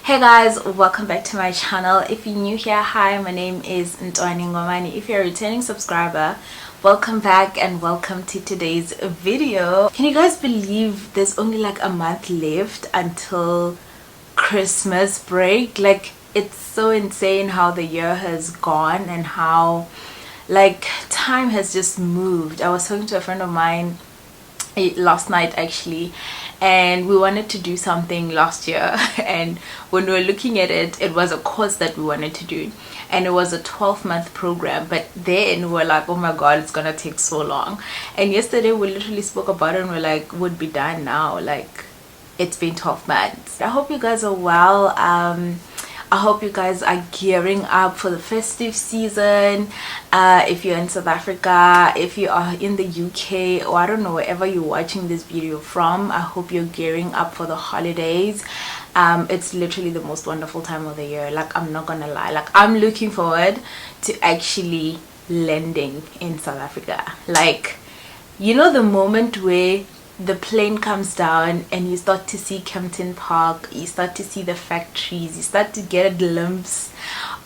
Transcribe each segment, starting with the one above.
Hey guys, welcome back to my channel. If you're new here, hi, my name is Ntwaniengomane. If you're a returning subscriber, welcome back and welcome to today's video. Can you guys believe there's only like a month left until Christmas break? Like, it's so insane how the year has gone and how like time has just moved. I was talking to a friend of mine last night actually, and we wanted to do something last year, and when we were looking at it, it was a course that we wanted to do, and it was a 12-month program. But then we were like, oh my god, it's gonna take so long. And yesterday we literally spoke about it and we're like, would be done now. Like, it's been 12 months. I hope you guys are well. I hope you guys are gearing up for the festive season. If you're in South Africa, if you are in the UK, or I don't know, wherever you're watching this video from, I hope you're gearing up for the holidays. It's literally the most wonderful time of the year. Like, I'm not gonna lie, like, I'm looking forward to actually landing in South Africa. Like, you know, the moment where the plane comes down and you start to see Kempton Park, you start to see the factories, you start to get a glimpse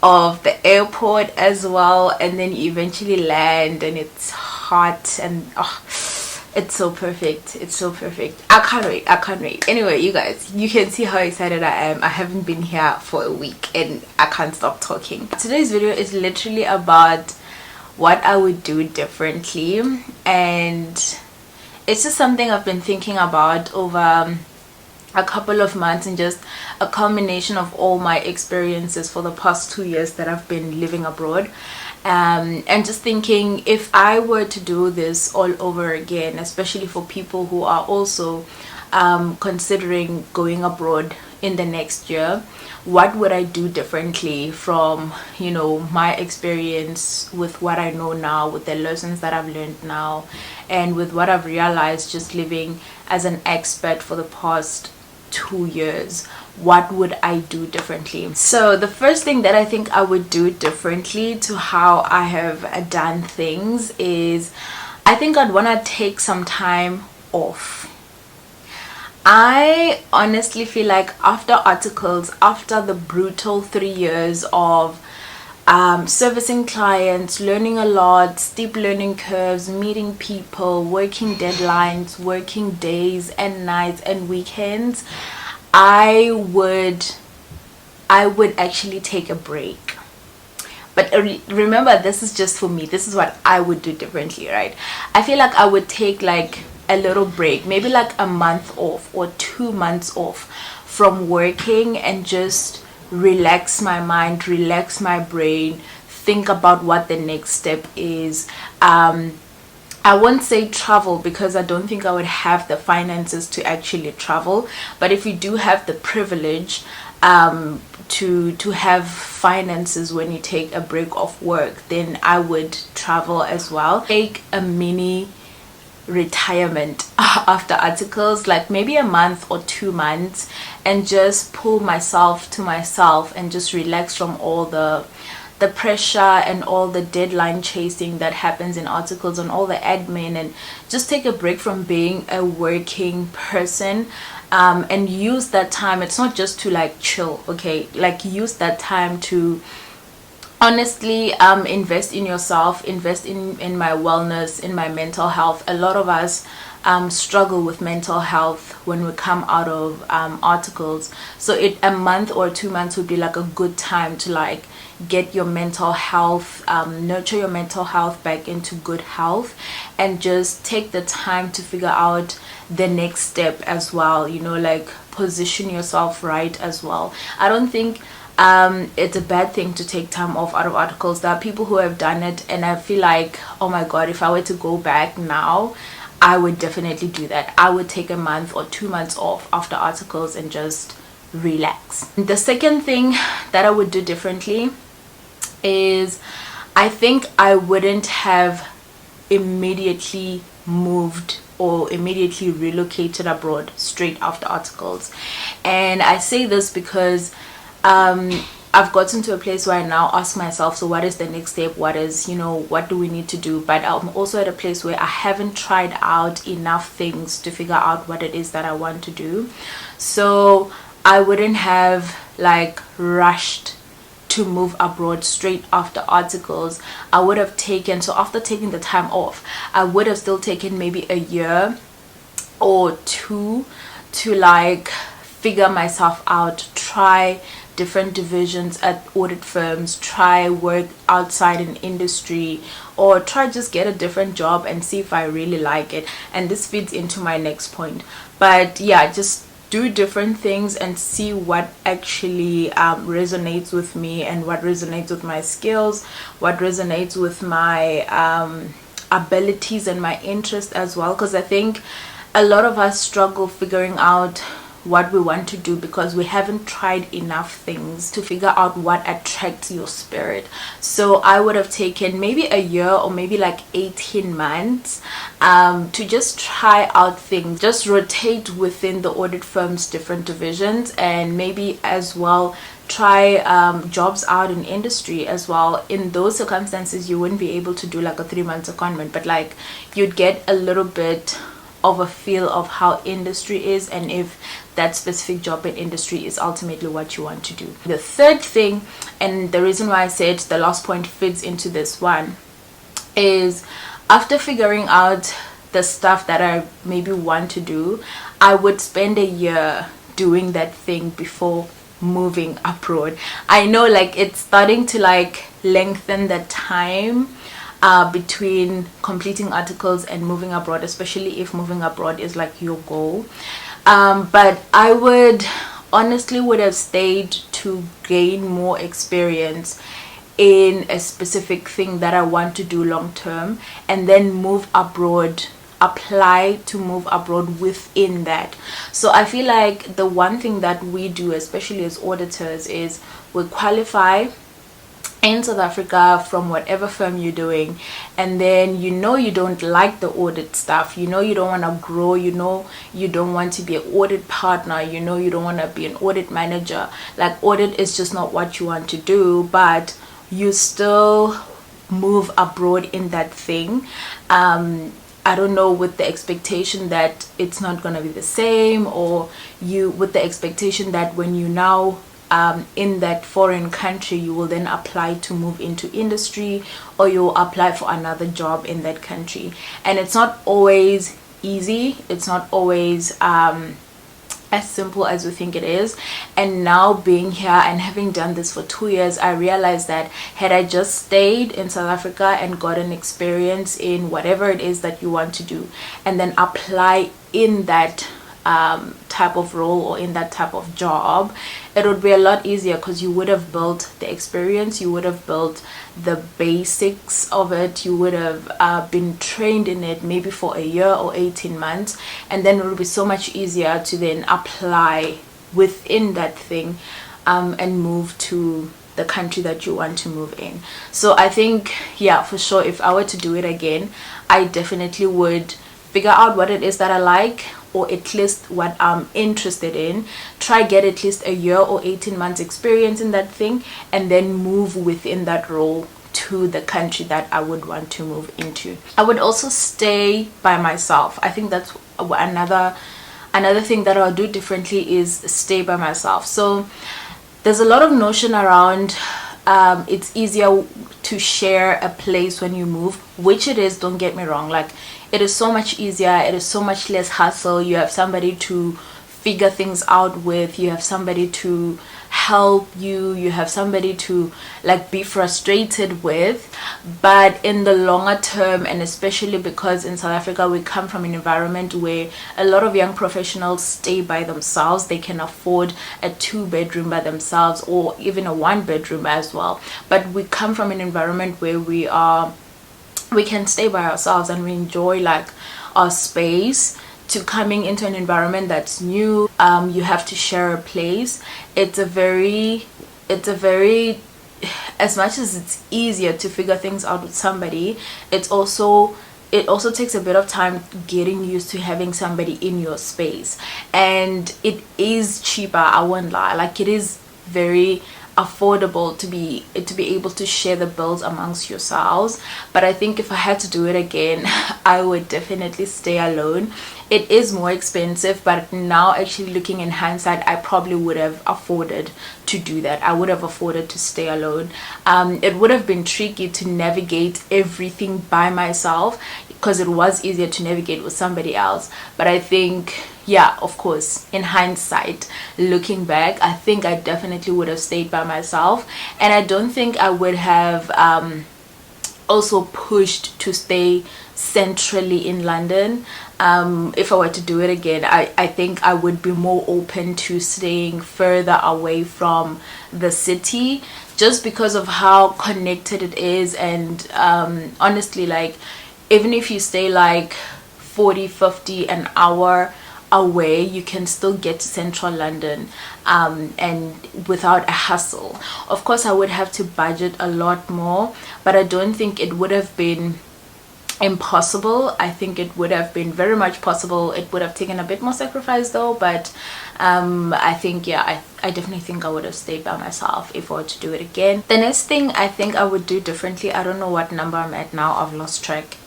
of the airport as well, and then you eventually land and it's hot and it's so perfect. It's so perfect. I can't wait. Anyway, you guys, you can see how excited I am. I haven't been here for a week and I can't stop talking. Today's video is literally about what I would do differently, and it's just something I've been thinking about over a couple of months, and just a culmination of all my experiences for the past 2 years that I've been living abroad. And just thinking, if I were to do this all over again, especially for people who are also considering going abroad in the next year, what would I do differently from, you know, my experience with what I know now, with the lessons that I've learned now, and with what I've realized just living as an expat for the past 2 years. What would I do differently? So the first thing that I think I would do differently to how I have done things is, I think I'd want to take some time off. I honestly feel like after articles, after the brutal 3 years of servicing clients, learning a lot, steep learning curves, meeting people, working deadlines, working days and nights and weekends, I would actually take a break. But remember, this is just for me. This is what I would do differently, right? I feel like I would take like a little break, maybe like a month off or 2 months off from working, and just relax my mind, relax my brain, think about what the next step is. I won't say travel, because I don't think I would have the finances to actually travel, but if you do have the privilege to have finances when you take a break off work, then I would travel as well. Take a mini retirement after articles, like maybe a month or 2 months, and just pull myself to myself and just relax from all the pressure and all the deadline chasing that happens in articles and all the admin, and just take a break from being a working person, and use that time. It's not just to like chill, okay? Like, use that time to honestly invest in yourself, invest in my wellness, in my mental health. A lot of us struggle with mental health when we come out of articles, so a month or 2 months would be like a good time to like get your mental health, nurture your mental health back into good health, and just take the time to figure out the next step as well, you know, like position yourself right as well. I don't think it's a bad thing to take time off out of articles. There are people who have done it, and I feel like, oh my god, if I were to go back now, I would definitely do that. I would take a month or 2 months off after articles and just relax. The second thing that I would do differently is, I think I wouldn't have immediately moved or immediately relocated abroad straight after articles. And I say this because I've gotten to a place where I now ask myself, so what is the next step? What is, you know, what do we need to do? But I'm also at a place where I haven't tried out enough things to figure out what it is that I want to do. So I wouldn't have like rushed to move abroad straight after articles. I would have taken, so after taking the time off, I would have still taken maybe a year or two to like figure myself out, try different divisions at audit firms, try work outside in industry, or try just get a different job and see if I really like it. And this feeds into my next point. But yeah, just do different things and see what actually resonates with me, and what resonates with my skills, what resonates with my abilities and my interest as well. Because I think a lot of us struggle figuring out what we want to do because we haven't tried enough things to figure out what attracts your spirit. So I would have taken maybe a year or maybe like 18 months to just try out things, just rotate within the audit firm's different divisions, and maybe as well try jobs out in industry as well. In those circumstances, you wouldn't be able to do like a 3-month secondment, but like you'd get a little bit of a feel of how industry is, and if that specific job in industry is ultimately what you want to do. The third thing, and the reason why I said the last point fits into this one, is after figuring out the stuff that I maybe want to do, I would spend a year doing that thing before moving abroad. I know like it's starting to like lengthen the time between completing articles and moving abroad, especially if moving abroad is like your goal. But I would honestly would have stayed to gain more experience in a specific thing that I want to do long term, and then move abroad, apply to move abroad within that. So I feel like the one thing that we do, especially as auditors, is we qualify in South Africa from whatever firm you're doing, and then you know you don't like the audit stuff, you know you don't want to grow, you know you don't want to be an audit partner, you know you don't want to be an audit manager, like audit is just not what you want to do, but you still move abroad in that thing. I don't know, with the expectation that it's not going to be the same, or you with the expectation that when you now in that foreign country, you will then apply to move into industry, or you'll apply for another job in that country. And it's not always easy, it's not always as simple as we think it is. And now being here and having done this for 2 years, I realized that had I just stayed in South Africa and got an experience in whatever it is that you want to do, and then apply in that type of role or in that type of job, it would be a lot easier, because you would have built the experience, you would have built the basics of it, you would have been trained in it maybe for a year or 18 months, and then it would be so much easier to then apply within that thing and move to the country that you want to move in. So I think, yeah, for sure, if I were to do it again, I definitely would figure out what it is that I like, or at least what I'm interested in, try get at least a year or 18 months experience in that thing, and then move within that role to the country that I would want to move into. I would also stay by myself. I think that's another thing that I'll do differently, is stay by myself. So there's a lot of notion around it's easier to share a place when you move, which it is, don't get me wrong, like it is so much easier, it is so much less hassle, you have somebody to figure things out with, you have somebody to help you, you have somebody to like be frustrated with. But in the longer term, and especially because in South Africa we come from an environment where a lot of young professionals stay by themselves, they can afford a 2-bedroom by themselves, or even a 1-bedroom as well. But we come from an environment where we can stay by ourselves and we enjoy like our space. To coming into an environment that's new, you have to share a place. It's a very, as much as it's easier to figure things out with somebody, it also takes a bit of time getting used to having somebody in your space. And it is cheaper, I won't lie, like it is very affordable to be able to share the bills amongst yourselves. But I think if I had to do it again, I would definitely stay alone. It is more expensive, but now actually looking in hindsight, I probably would have afforded to do that. I would have afforded to stay alone. It would have been tricky to navigate everything by myself, because it was easier to navigate with somebody else. But I think, yeah, of course, in hindsight, looking back, I think I definitely would have stayed by myself. And I don't think I would have also pushed to stay centrally in London. If I were to do it again, I think I would be more open to staying further away from the city, just because of how connected it is. And honestly, like, even if you stay like 40-50 an hour away, you can still get to central London and without a hassle. Of course, I would have to budget a lot more, but I don't think it would have been impossible. I think it would have been very much possible. It would have taken a bit more sacrifice though, but I think, yeah, I definitely think I would have stayed by myself if I were to do it again. The next thing I think I would do differently, I don't know what number I'm at now, I've lost track,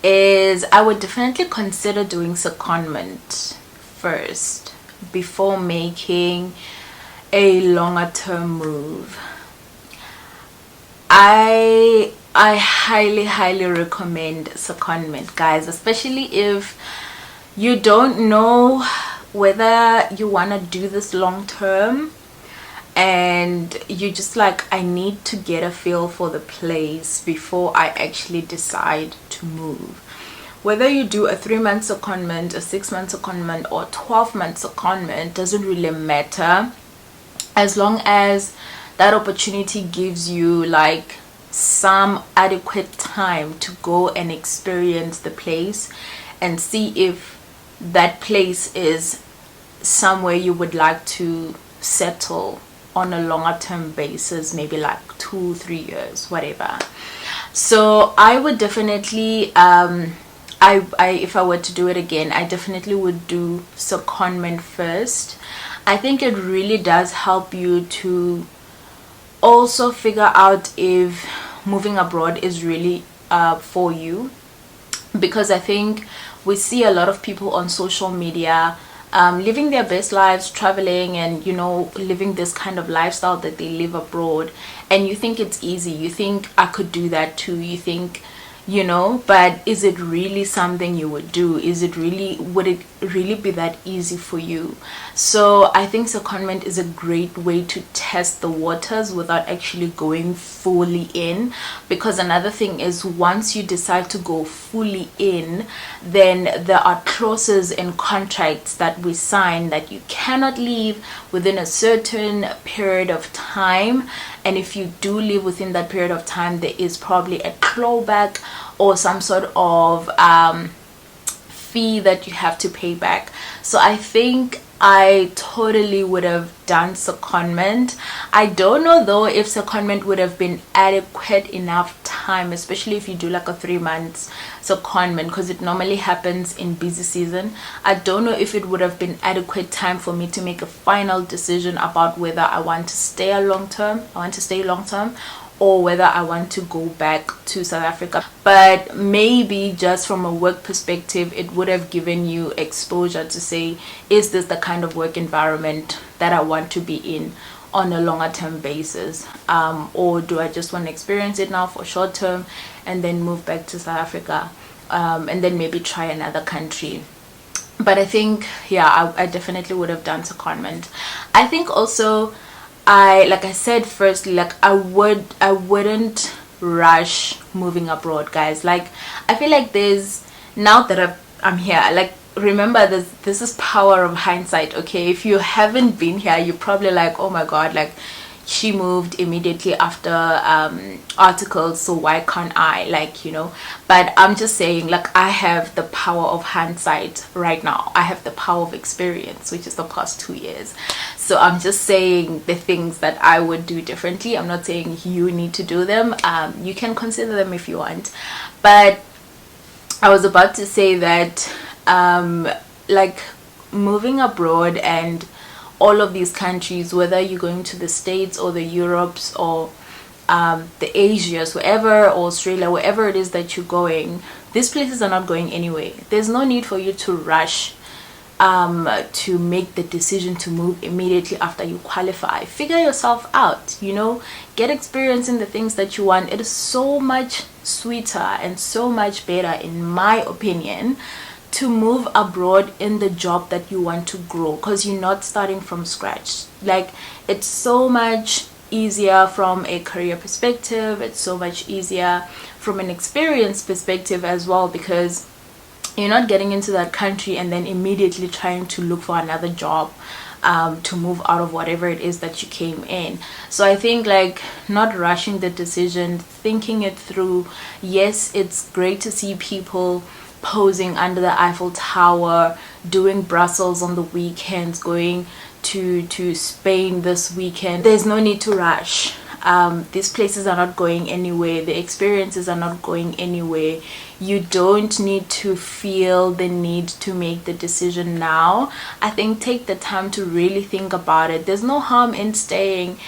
is I would definitely consider doing secondment first before making a longer term move. I highly recommend secondment, guys, especially if you don't know whether you want to do this long term and you just like, I need to get a feel for the place before I actually decide to move. Whether you do a 3-month secondment, a 6-month secondment, or 12-month secondment, doesn't really matter, as long as that opportunity gives you like some adequate time to go and experience the place and see if that place is somewhere you would like to settle on a longer term basis, maybe like 2-3 years, whatever. So I would definitely if I were to do it again, I definitely would do secondment first. I think it really does help you to also figure out if moving abroad is really for you, because I think we see a lot of people on social media living their best lives, traveling, and you know, living this kind of lifestyle that they live abroad, and you think it's easy, you think I could do that too, you think, you know, but is it really something you would do? Would it really be that easy for you? So I think secondment is a great way to test the waters without actually going fully in, because another thing is, once you decide to go fully in, then there are clauses in contracts that we sign that you cannot leave within a certain period of time, and if you do leave within that period of time, there is probably a clawback or some sort of fee that you have to pay back. So I think I totally would have done secondment. I don't know though if secondment would have been adequate enough time, especially if you do like a 3 months secondment, because it normally happens in busy season. I don't know if it would have been adequate time for me to make a final decision about whether I want to stay long term, or whether I want to go back to South Africa. But maybe just from a work perspective, it would have given you exposure to say, is this the kind of work environment that I want to be in on a longer term basis, or do I just want to experience it now for short term and then move back to South Africa, and then maybe try another country. But I think, yeah, I definitely would have done secondment. I think also, like I said, firstly, like I wouldn't rush moving abroad, guys. Like I feel like there's, now that I'm here, like, remember this is power of hindsight, okay? If you haven't been here, you're probably like, oh my god, like she moved immediately after articles, so why can't I, like, you know? But I'm just saying, like, I have the power of hindsight right now. I have the power of experience, which is the past 2 years. So I'm just saying the things that I would do differently. I'm not saying you need to do them. You can consider them if you want. But I was about to say that like moving abroad and all of these countries, whether you're going to the States or the Europes or the Asias, wherever, or Australia, wherever it is that you're going, these places are not going anywhere. There's no need for you to rush to make the decision to move immediately after you qualify. Figure yourself out, you know, get experience in the things that you want. It is so much sweeter and so much better, in my opinion, to move abroad in the job that you want to grow, because you're not starting from scratch. Like, it's so much easier from a career perspective, it's so much easier from an experience perspective as well, because you're not getting into that country and then immediately trying to look for another job to move out of whatever it is that you came in. So I think, like, not rushing the decision, thinking it through. Yes, it's great to see people posing under the Eiffel Tower, doing Brussels on the weekends, going to Spain this weekend. There's no need to rush. These places are not going anywhere. The experiences are not going anywhere. You don't need to feel the need to make the decision now. I think take the time to really think about it. There's no harm in staying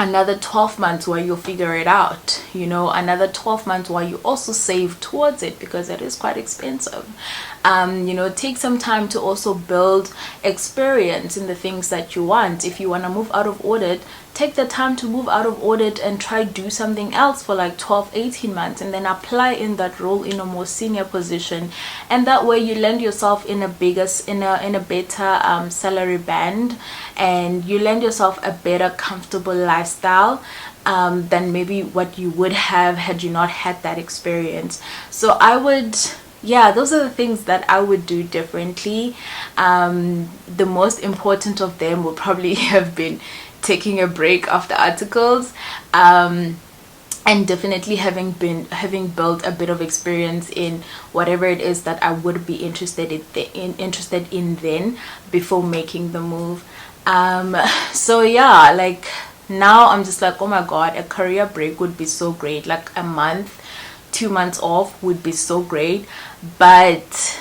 another 12 months while you figure it out, you know, another 12 months while you also save towards it, because it is quite expensive. You know, take some time to also build experience in the things that you want. If you want to move out of audit, take the time to move out of audit and try do something else for like 12-18 months, and then apply in that role in a more senior position, and that way you land yourself in a bigger in a better salary band, and you land yourself a better comfortable lifestyle than maybe what you would have had you not had that experience. So I would, yeah, those are the things that I would do differently. The most important of them would probably have been taking a break after articles, and definitely having built a bit of experience in whatever it is that I would be interested in then, before making the move. So yeah, like, now I'm just like, oh my god, a career break would be so great. Like a month, 2 months off would be so great, but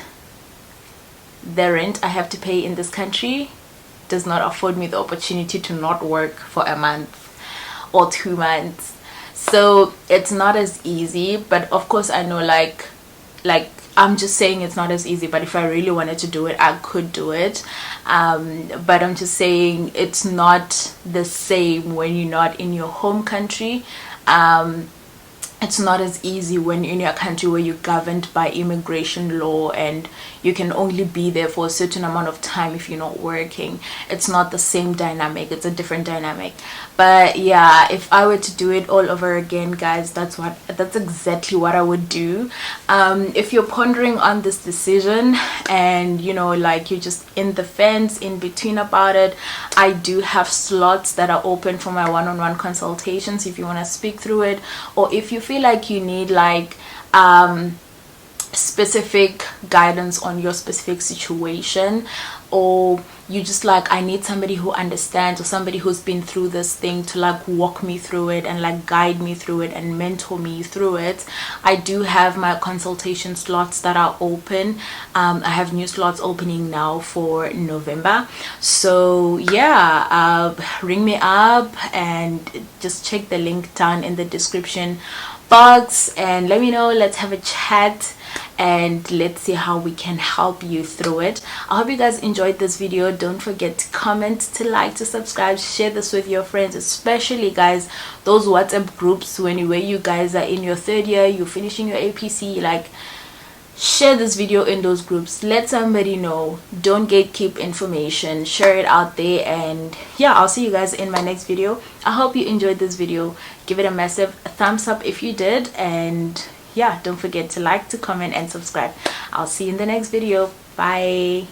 the rent I have to pay in this country does not afford me the opportunity to not work for a month or 2 months. So it's not as easy. But of course, I know, like I'm just saying it's not as easy, but if I really wanted to do it, I could do it. But I'm just saying it's not the same when you're not in your home country. It's not as easy when you're in a country where you're governed by immigration law and you can only be there for a certain amount of time if you're not working. It's not the same dynamic. It's a different dynamic. But yeah, if I were to do it all over again, guys, that's exactly what I would do. If you're pondering on this decision and, you know, like, you're just in the fence, in between about it, I do have slots that are open for my one-on-one consultations if you want to speak through it, or if you feel like you need like specific guidance on your specific situation, or you just like, I need somebody who understands, or somebody who's been through this thing to like walk me through it and like guide me through it and mentor me through it. I do have my consultation slots that are open. I have new slots opening now for November. So yeah, ring me up and just check the link down in the description box and let me know. Let's have a chat and let's see how we can help you through it. I hope you guys enjoyed this video. Don't forget to comment, to like, to subscribe, share this with your friends, especially guys those WhatsApp groups where you guys are in your 3rd year, you're finishing your APC. Like, share this video in those groups, let somebody know. Don't gatekeep information, share it out there. And yeah, I'll see you guys in my next video. I hope you enjoyed this video. Give it a massive thumbs up if you did, and yeah, don't forget to like, to comment and subscribe. I'll see you in the next video. Bye.